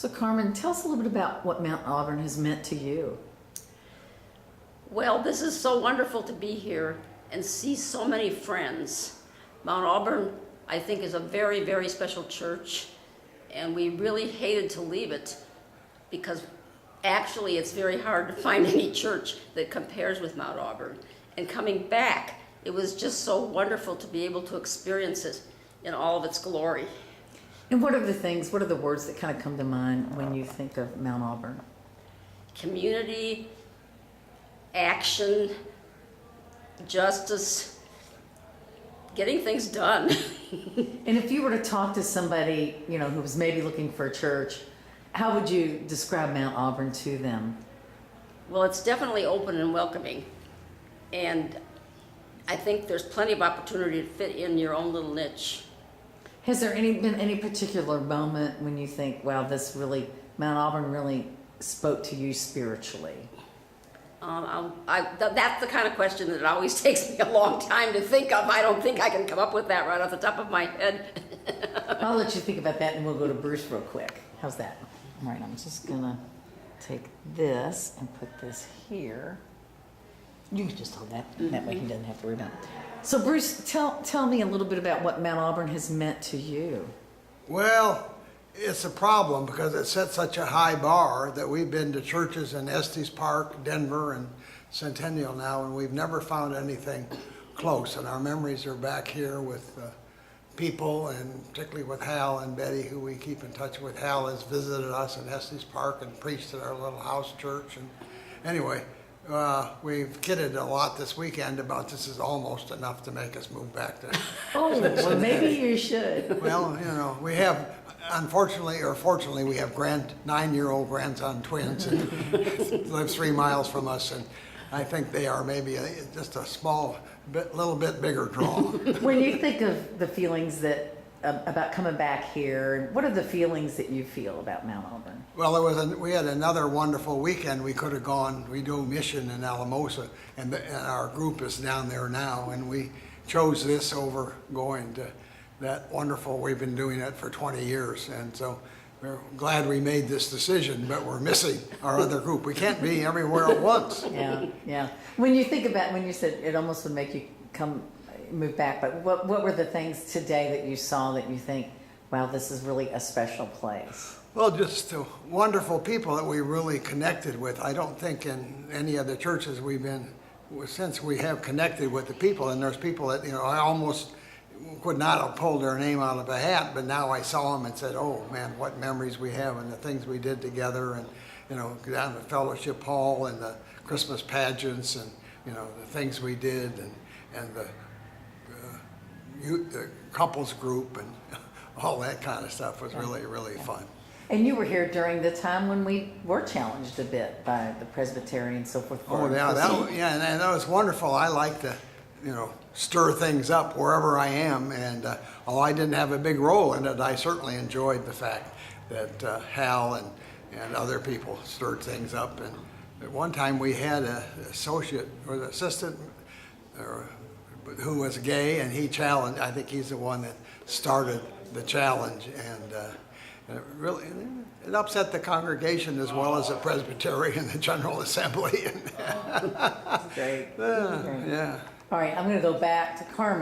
So Carmen, tell us a little bit about what Mount Auburn has meant to you. Well, this is so wonderful to be here and see so many friends. Mount Auburn, I think, is a very, very special church, and we really hated to leave it because actually it's very hard to find any church that compares with Mount Auburn. And coming back, it was just so wonderful to be able to experience it in all of its glory. And what are the words that kind of come to mind when you think of Mount Auburn? Community, action, justice, getting things done. And if you were to talk to somebody, who was maybe looking for a church, how would you describe Mount Auburn to them? Well, it's definitely open and welcoming. And I think there's plenty of opportunity to fit in your own little niche. Has there been any particular moment when you think, wow, Mount Auburn really spoke to you spiritually? That's the kind of question that always takes me a long time to think of. I don't think I can come up with that right off the top of my head. I'll let you think about that and we'll go to Bruce real quick. How's that? All right, I'm just gonna take this and put this here. You can just hold that. That way he doesn't have to worry about it. So Bruce, tell me a little bit about what Mount Auburn has meant to you. Well, it's a problem because it set such a high bar that we've been to churches in Estes Park, Denver, and Centennial now, and we've never found anything close. And our memories are back here with people, and particularly with Hal and Betty, who we keep in touch with. Hal has visited us in Estes Park and preached at our little house church. And anyway, we've kidded a lot this weekend about this is almost enough to make us move back there. Oh, well, maybe you should. Well, we have, unfortunately or fortunately, we have 9-year-old grandson twins and live 3 miles from us, and I think they are maybe just a little bit bigger draw. When you think of the feelings about coming back here, what are the feelings that you feel about Mount Auburn? Well, we had another wonderful weekend. We could have gone. We do mission in Alamosa, and our group is down there now, and we chose this over going to that wonderful. We've been doing it for 20 years, and so we're glad we made this decision, but we're missing our other group. We can't be everywhere at once. Yeah. When you said it almost would make you move back, but what were the things today that you saw that you think, wow, this is really a special place? Well, just the wonderful people that we really connected with. I don't think in any other churches we've been, since we have connected with the people, and there's people that, I almost could not have pulled their name out of a hat, but now I saw them and said, oh man, what memories we have and the things we did together, and, down the fellowship hall and the Christmas pageants and, the things we did, and the couples group and all that kind of stuff was really, really fun. And you were here during the time when we were challenged a bit by the Presbyterian and so forth. Oh yeah, and that was wonderful. I like to, stir things up wherever I am, and although I didn't have a big role in it, I certainly enjoyed the fact that Hal and other people stirred things up. And at one time we had an associate or the assistant who was gay, and he challenged. I think he's the one that started the challenge, and it upset the congregation as well as the presbytery and the General Assembly. Great. Yeah. All right, I'm going to go back to Carmen.